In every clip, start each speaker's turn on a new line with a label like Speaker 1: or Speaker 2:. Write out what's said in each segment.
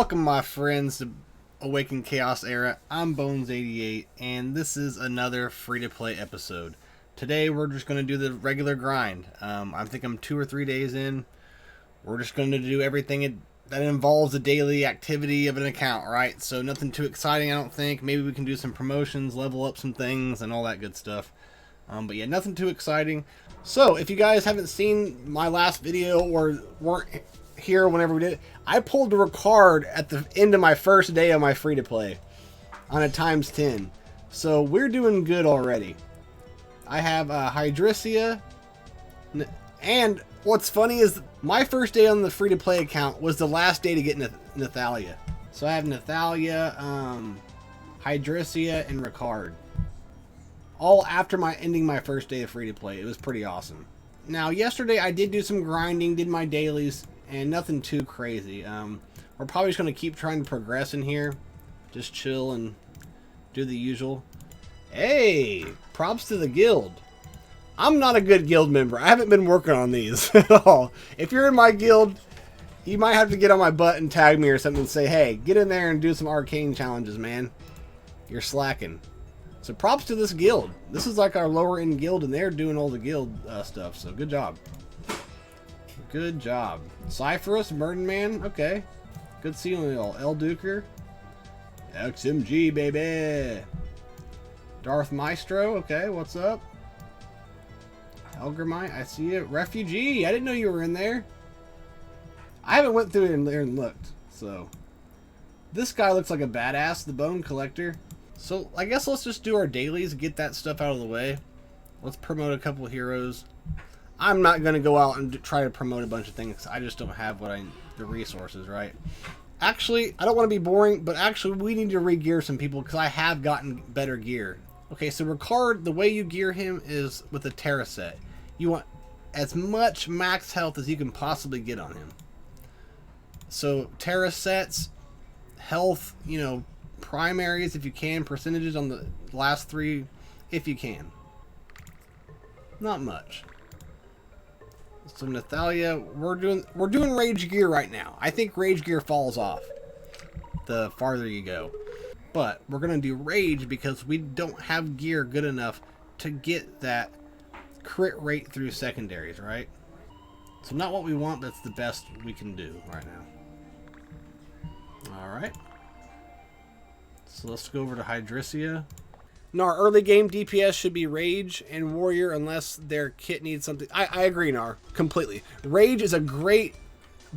Speaker 1: Welcome, my friends, to Awaken Chaos Era. I'm Bones88, and this is another free-to-play episode. Today, we're just going to do the regular grind. I think I'm 2 or 3 days in. We're just going to do everything that involves the daily activity of an account, right? So nothing too exciting, I don't think. Maybe we can do some promotions, level up some things, and all that good stuff. But yeah, nothing too exciting. So, if you guys haven't seen my last video or weren't here whenever we did it, I pulled the record at the end of my first day of my free-to-play on a ×10. So, we're doing good already. I have Hydricia, and what's funny is my first day on the free-to-play account was the last day to get Nathalia. So I have Nathalia, Hydricia, and Ricard. All after ending my first day of free-to-play. It was pretty awesome. Now, yesterday I did do some grinding, did my dailies, and nothing too crazy. We're probably just going to keep trying to progress in here. Just chill and do the usual. Hey, props to the guild. I'm not a good guild member. I haven't been working on these at all. If you're in my guild, you might have to get on my butt and tag me or something and say, hey, get in there and do some arcane challenges, man. You're slacking. So props to this guild. This is like our lower end guild, and they're doing all the guild stuff. So good job. Good job. Cypherus, Burden Man. Okay. Good seeing you all. El Duker. XMG, baby. Darth Maestro. Okay, what's up? Elgramite, I see it. Refugee. I didn't know you were in there. I haven't went through in there and looked. So this guy looks like a badass, the Bone Collector. So, I guess let's just do our dailies, get that stuff out of the way. Let's promote a couple heroes. I'm not going to go out and try to promote a bunch of things. I just don't have the resources, right? Actually, I don't want to be boring, but actually we need to re-gear some people because I have gotten better gear. Okay, so Ricard, the way you gear him is with a Terra set. You want as much max health as you can possibly get on him. So, Terra sets, health, primaries if you can, percentages on the last 3 if you can. Not much. So Nathalia, we're doing rage gear right now. I think rage gear falls off the farther you go. But we're gonna do rage because we don't have gear good enough to get that crit rate through secondaries, right? So not what we want, but it's the best we can do right now. Alright. So let's go over to Hydricia. No, our early game DPS should be Rage and Warrior unless their kit needs something. I agree, Nar, completely. Rage is a great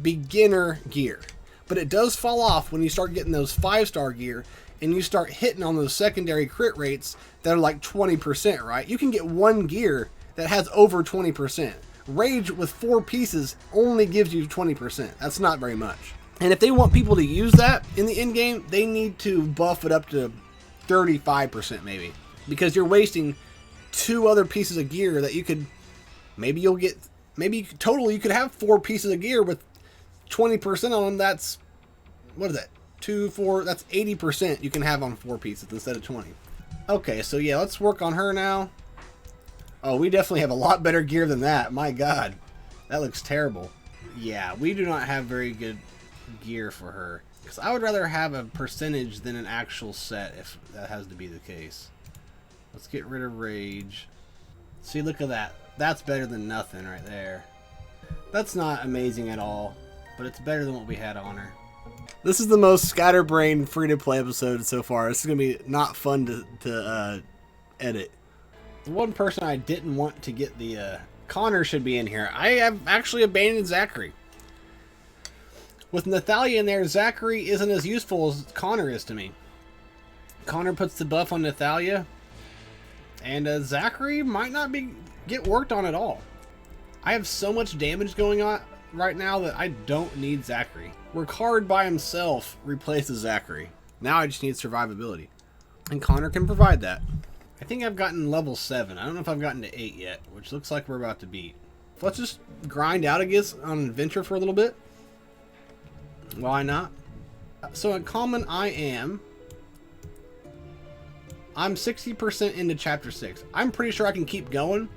Speaker 1: beginner gear, but it does fall off when you start getting those 5-star gear and you start hitting on those secondary crit rates that are like 20%, right? You can get one gear that has over 20%. Rage with 4 pieces only gives you 20%. That's not very much. And if they want people to use that in the end game, they need to buff it up to 35% maybe. Because you're wasting 2 other pieces of gear that you could, total you could have 4 pieces of gear with 20% on them. That's, what is that? 2, 4, that's 80% you can have on 4 pieces instead of 20. Okay, so yeah, let's work on her now. Oh, we definitely have a lot better gear than that. My God, that looks terrible. Yeah, we do not have very good gear for her, because I would rather have a percentage than an actual set if that has to be the case. Let's get rid of rage. See, look at that. That's better than nothing right there. That's not amazing at all, but it's better than what we had on her. This is the most scatterbrained free-to-play episode so far. This is gonna be not fun to edit. The one person I didn't want to get the Connor should be in here. I have actually abandoned Zachary. With Nathalia in there, Zachary isn't as useful as Connor is to me. Connor puts the buff on Nathalia, and Zachary might not get worked on at all. I have so much damage going on right now that I don't need Zachary. Ricard by himself replaces Zachary. Now I just need survivability. And Connor can provide that. I think I've gotten level 7. I don't know if I've gotten to 8 yet, which looks like we're about to beat. Let's just grind out, I guess, on an adventure for a little bit. Why not? So in common, I'm 60% into chapter 6. I'm pretty sure I can keep going,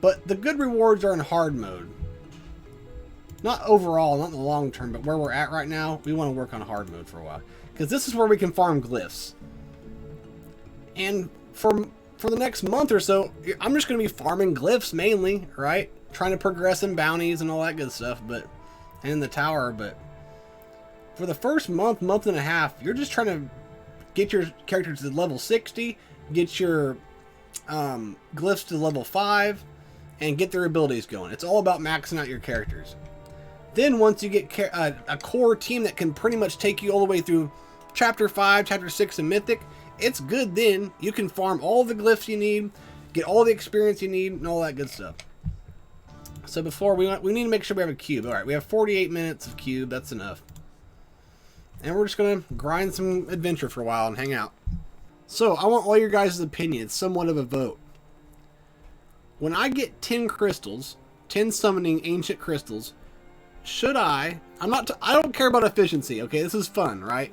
Speaker 1: but the good rewards are in hard mode. not overall, not in the long term, but where we're at right now, we want to work on hard mode for a while. Because this is where we can farm glyphs. And for the next month or so, I'm just going to be farming glyphs mainly, right? Trying to progress in bounties and all that good stuff, but and in the tower, but for the first month and a half, you're just trying to get your characters to level 60, get your glyphs to level 5, and get their abilities going. It's all about maxing out your characters. Then once you get a core team that can pretty much take you all the way through Chapter 5, Chapter 6, and Mythic, it's good then. You can farm all the glyphs you need, get all the experience you need, and all that good stuff. So before, we need to make sure we have a cube. Alright, we have 48 minutes of cube. That's enough. And we're just going to grind some adventure for a while and hang out. So, I want all your guys' opinions, somewhat of a vote. When I get 10 crystals, 10 summoning ancient crystals, should I don't care about efficiency, okay? This is fun, right?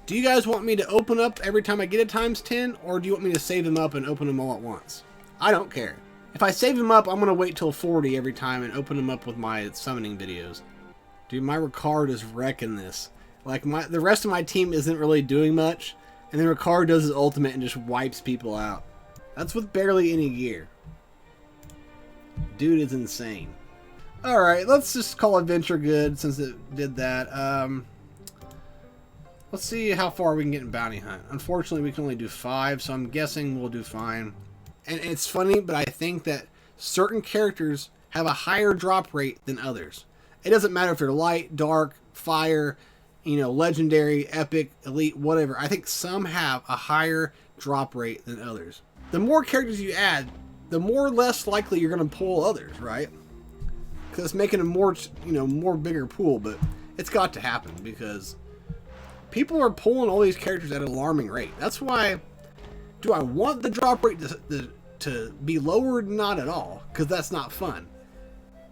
Speaker 1: Do you guys want me to open up every time I get a times 10, or do you want me to save them up and open them all at once? I don't care. If I save them up, I'm going to wait till 40 every time and open them up with my summoning videos. Dude, my Ricard is wrecking this. Like, the rest of my team isn't really doing much, and then Ricard does his ultimate and just wipes people out. That's with barely any gear. Dude is insane. Alright, let's just call Adventure good since it did that. Let's see how far we can get in Bounty Hunt. Unfortunately, we can only do 5, so I'm guessing we'll do fine. And it's funny, but I think that certain characters have a higher drop rate than others. It doesn't matter if you're light, dark, fire, legendary, epic, elite, whatever. I think some have a higher drop rate than others. The more characters you add, the more or less likely you're going to pull others, right? Because it's making a more bigger pool, but it's got to happen because people are pulling all these characters at an alarming rate. That's why, do I want the drop rate to be lowered? Not at all, because that's not fun.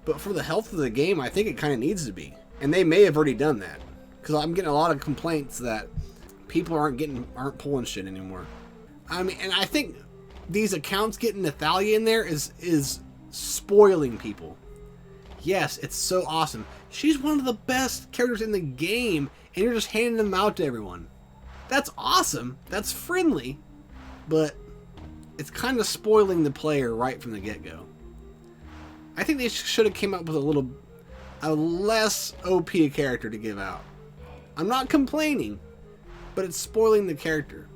Speaker 1: But for the health of the game, I think it kind of needs to be. And they may have already done that. Because I'm getting a lot of complaints that people aren't pulling shit anymore. I mean, and I think these accounts getting Nathalia in there is spoiling people. Yes, it's so awesome. She's one of the best characters in the game, and you're just handing them out to everyone. That's awesome. That's friendly. But it's kind of spoiling the player right from the get-go. I think they should have came up with a less OP character to give out. I'm not complaining, but it's spoiling the character.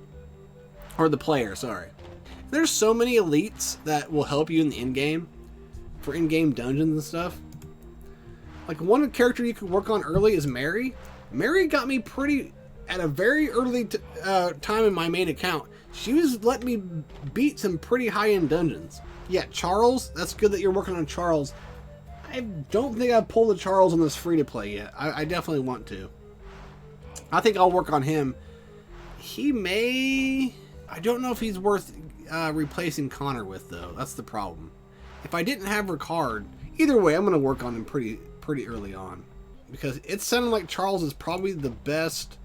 Speaker 1: Or the player, sorry. There's so many elites that will help you in the in-game, for in-game dungeons and stuff. Like, one character you could work on early is Mary. Mary got me at a very early time in my main account. She was letting me beat some pretty high-end dungeons. Yeah, Charles, that's good that you're working on Charles. I don't think I've pulled the Charles on this free-to-play yet. I definitely want to. I think I'll work on him. He may... I don't know if he's worth replacing Connor with, though. That's the problem. If I didn't have Ricard, either way, I'm going to work on him pretty early on. Because it sounded like Charles is probably the best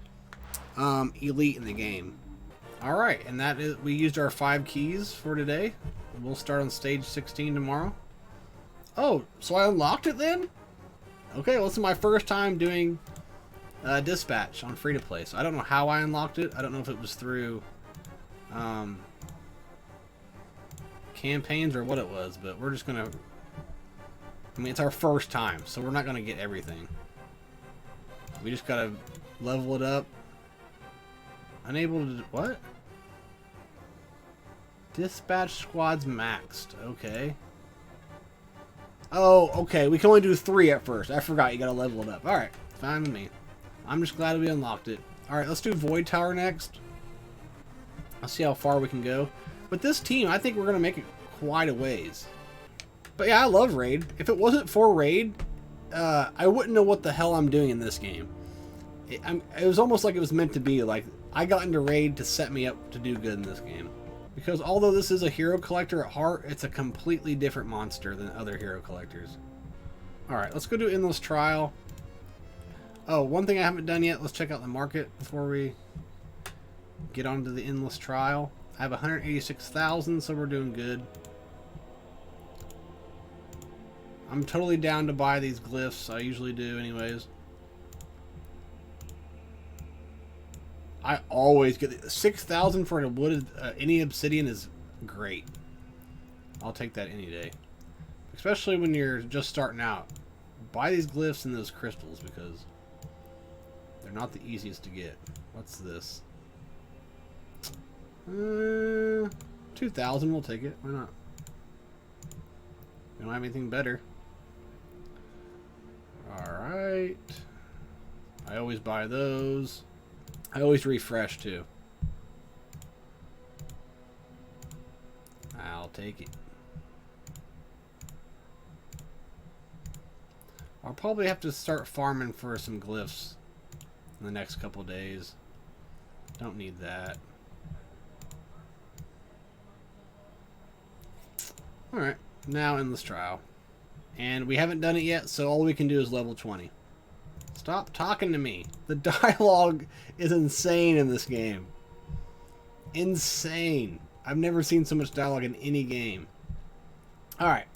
Speaker 1: elite in the game. Alright, and that is... we used our 5 keys for today. We'll start on stage 16 tomorrow. Oh, so I unlocked it then? Okay, well, this is my first time doing dispatch on free-to-play, so I don't know how I unlocked it. I don't know if it was through campaigns or what it was, but we're just gonna... I mean, it's our first time, so we're not gonna get everything. We just gotta level it up. Unable to... what? Dispatch squads maxed. Okay. Oh, okay. We can only do 3 at first. I forgot you gotta level it up. Alright. Fine with me. I'm just glad we unlocked it. Alright, let's do Void Tower next. Let's see how far we can go. With this team, I think we're gonna make it quite a ways. But yeah, I love Raid. If it wasn't for Raid, I wouldn't know what the hell I'm doing in this game. It was almost like it was meant to be. Like, I got into Raid to set me up to do good in this game. Because although this is a hero collector at heart, it's a completely different monster than other hero collectors. Alright, let's go do Endless Trial. Oh, one thing I haven't done yet, let's check out the market before we get onto the Endless Trial. I have 186,000, so we're doing good. I'm totally down to buy these glyphs. I usually do anyways. I always get 6,000 for a wooded any obsidian is great. I'll take that any day. Especially when you're just starting out. Buy these glyphs and those crystals because they're not the easiest to get. What's this? 2,000, we'll take it. Why not? We don't have anything better. Alright. I always buy those. I always refresh too. I'll take it. I'll probably have to start farming for some glyphs in the next couple days. Don't need that. Alright, now endless trial. And we haven't done it yet, so all we can do is level 20. Stop talking to me. The dialogue is insane in this game. Insane. I've never seen so much dialogue in any game. Alright.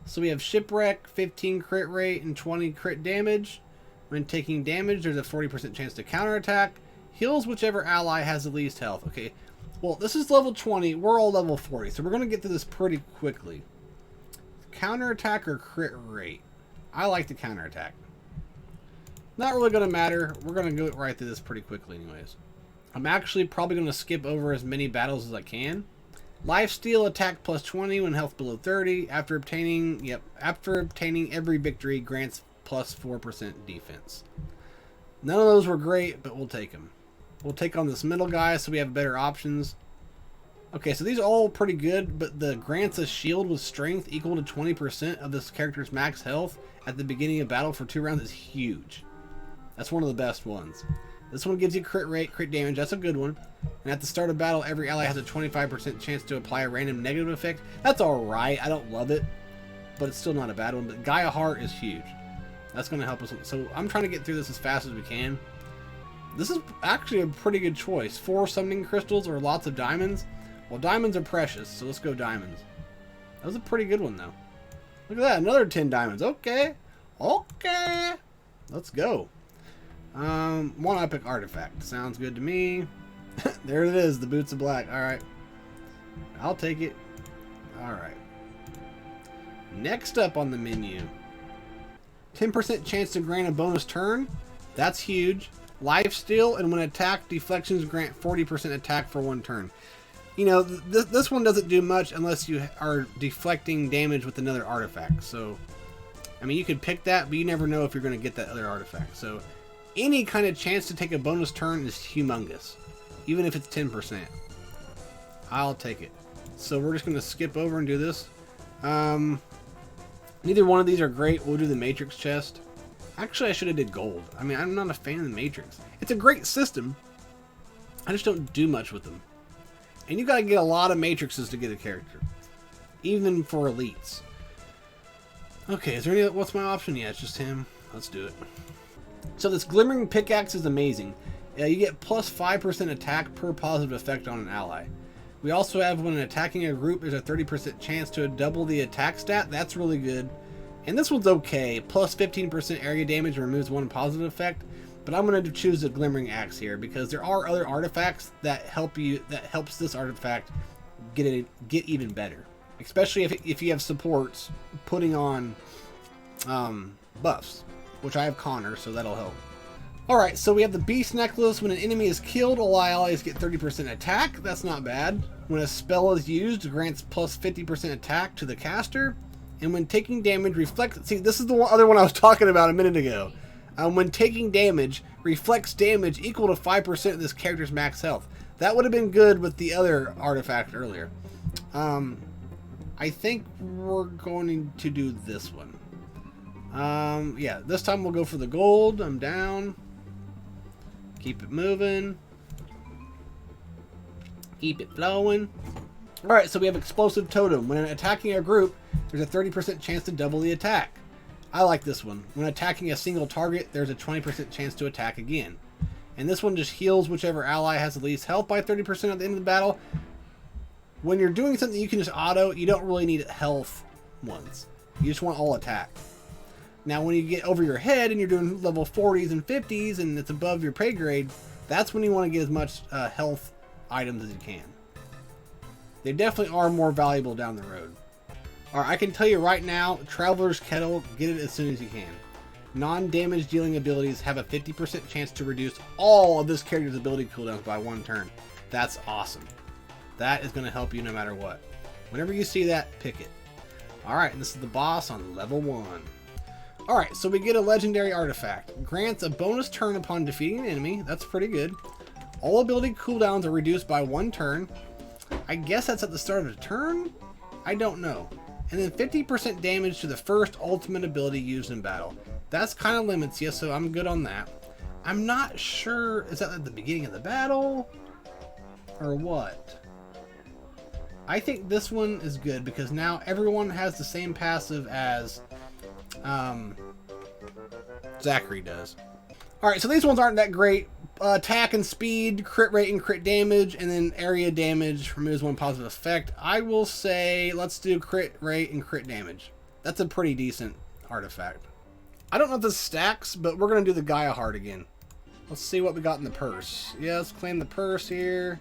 Speaker 1: So we have Shipwreck, 15 crit rate, and 20 crit damage. When taking damage, there's a 40% chance to counterattack. Heals whichever ally has the least health. Okay. Well, this is level 20. We're all level 40, so we're going to get through this pretty quickly. Counterattack or crit rate? I like the counterattack. Not really going to matter. We're going to go right through this pretty quickly anyways. I'm actually probably going to skip over as many battles as I can. Lifesteal, attack plus 20 when health below 30. After obtaining every victory grants plus 4% defense. None of those were great, but we'll take them. We'll take on this middle guy so we have better options. Okay, so these are all pretty good, but the grants a shield with strength equal to 20% of this character's max health at the beginning of battle for 2 rounds is huge. That's one of the best ones. This one gives you crit rate, crit damage. That's a good one. And at the start of battle, every ally has a 25% chance to apply a random negative effect. That's alright. I don't love it, but it's still not a bad one. But Gaia Heart is huge. That's going to help us. So I'm trying to get through this as fast as we can. This is actually a pretty good choice. 4 summoning crystals or lots of diamonds. Well, diamonds are precious, so let's go diamonds. That was a pretty good one, though. Look at that, another 10 diamonds. Okay. Okay. Let's go. One epic artifact. Sounds good to me. There it is, the Boots of Black. Alright. I'll take it. Alright. Next up on the menu. 10% chance to grant a bonus turn. That's huge. Lifesteal, and when attacked, deflections grant 40% attack for 1 turn. You know, this one doesn't do much unless you are deflecting damage with another artifact. So, I mean, you could pick that, but you never know if you're going to get that other artifact. So, any kind of chance to take a bonus turn is humongous. Even if it's 10%. I'll take it. So, we're just going to skip over and do this. Neither one of these are great. We'll do the Matrix chest. Actually, I should have did gold. I mean, I'm not a fan of the Matrix. It's a great system. I just don't do much with them. And you gotta get a lot of matrices to get a character. Even for elites. Okay, is there any... What's my option? Yeah, it's just him. Let's do it. So this Glimmering Pickaxe is amazing. You get plus 5% attack per positive effect on an ally. We also have when attacking a group, there's a 30% chance to double the attack stat. That's really good. And this one's okay. Plus 15% area damage removes 1 positive effect. But I'm going to choose the Glimmering Axe here because there are other artifacts that helps this artifact get even better. Especially if you have supports putting on buffs, which I have Connor, so that'll help. Alright, so we have the Beast Necklace. When an enemy is killed, all allies get 30% attack. That's not bad. When a spell is used, it grants plus 50% attack to the caster. And when taking damage, reflects... See, this is the other one I was talking about a minute ago. When taking damage, reflects damage equal to 5% of this character's max health. That would have been good with the other artifact earlier. I think we're going to do this one. Yeah, this time we'll go for the gold. I'm down. Keep it moving. Keep it flowing. Alright, so we have Explosive Totem. When attacking a group, there's a 30% chance to double the attack. I like this one. When attacking a single target, there's a 20% chance to attack again. And this one just heals whichever ally has the least health by 30% at the end of the battle. When you're doing something you can just auto, you don't really need health ones. You just want all attack. Now, when you get over your head and you're doing level 40s and 50s and it's above your pay grade, that's when you want to get as much health items as you can. They definitely are more valuable down the road. Alright, I can tell you right now, Traveler's Kettle, get it as soon as you can. Non-damage dealing abilities have a 50% chance to reduce all of this character's ability cooldowns by 1 turn. That's awesome. That is going to help you no matter what. Whenever you see that, pick it. Alright, this is the boss on level 1. Alright, so we get a legendary artifact. Grants a bonus turn upon defeating an enemy. That's pretty good. All ability cooldowns are reduced by 1 turn. I guess that's at the start of the turn? I don't know. And then 50% damage to the first ultimate ability used in battle. That's kind of limits you, so I'm good on that. I'm not sure, is that at the beginning of the battle? Or what? I think this one is good because now everyone has the same passive as Zachary does. Alright, so these ones aren't that great. Attack and speed, crit rate and crit damage, and then area damage removes 1 positive effect. I will say let's do crit rate and crit damage. That's a pretty decent artifact. I don't know if this stacks, but we're going to do the Gaia Heart again. Let's see what we got in the purse. Yeah, let's claim the purse here.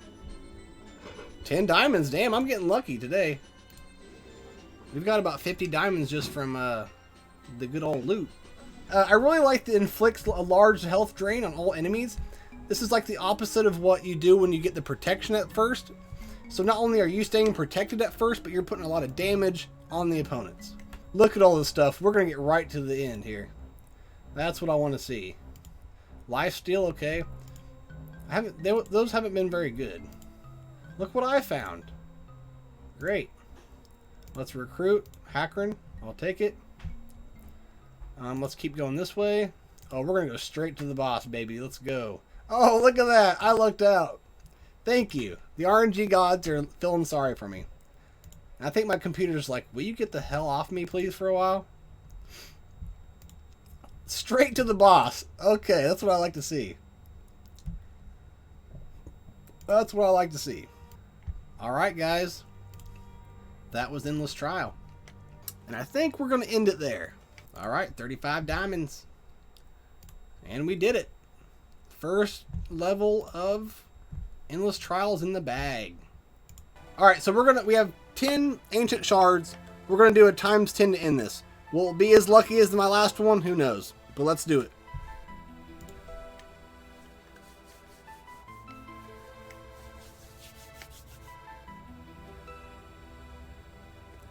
Speaker 1: 10 diamonds. Damn, I'm getting lucky today. We've got about 50 diamonds just from the good old loot. I really like the inflicts a large health drain on all enemies. This is like the opposite of what you do when you get the protection at first. So not only are you staying protected at first, but you're putting a lot of damage on the opponents. Look at all this stuff. We're going to get right to the end here. That's what I want to see. Lifesteal, okay. Those haven't been very good. Look what I found. Great. Let's recruit. Hackern. I'll take it. Let's keep going this way. Oh, we're going to go straight to the boss, baby. Let's go. Oh, look at that. I lucked out. Thank you. The RNG gods are feeling sorry for me. I think my computer's like, will you get the hell off me, please, for a while? Straight to the boss. Okay, that's what I like to see. That's what I like to see. Alright, guys. That was Endless Trial. And I think we're going to end it there. Alright, 35 diamonds. And we did it. First level of Endless Trials in the bag. Alright, so we have 10 ancient shards. We're going to do a times 10 to end this. Will it be as lucky as my last one? Who knows? But let's do it.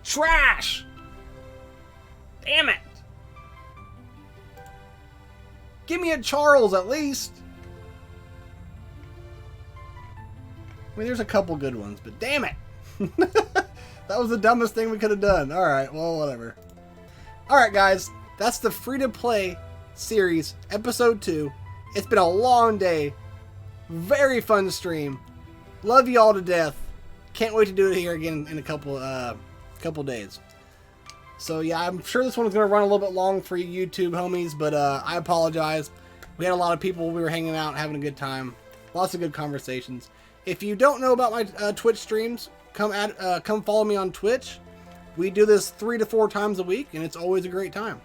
Speaker 1: Trash! Damn it! Give me a Charles at least. I mean, there's a couple good ones, but damn it. That was the dumbest thing we could have done. Alright, well, whatever. Alright, guys. That's the free-to-play series, episode 2. It's been a long day. Very fun to stream. Love you all to death. Can't wait to do it here again in a couple days. So yeah, I'm sure this one is going to run a little bit long for you YouTube homies, but I apologize. We had a lot of people. We were hanging out, having a good time. Lots of good conversations. If you don't know about my Twitch streams, come follow me on Twitch. We do this 3 to 4 times a week, and it's always a great time.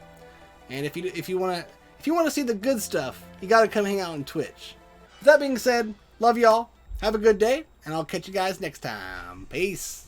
Speaker 1: And if you want to see the good stuff, you got to come hang out on Twitch. With that being said, love y'all. Have a good day, and I'll catch you guys next time. Peace.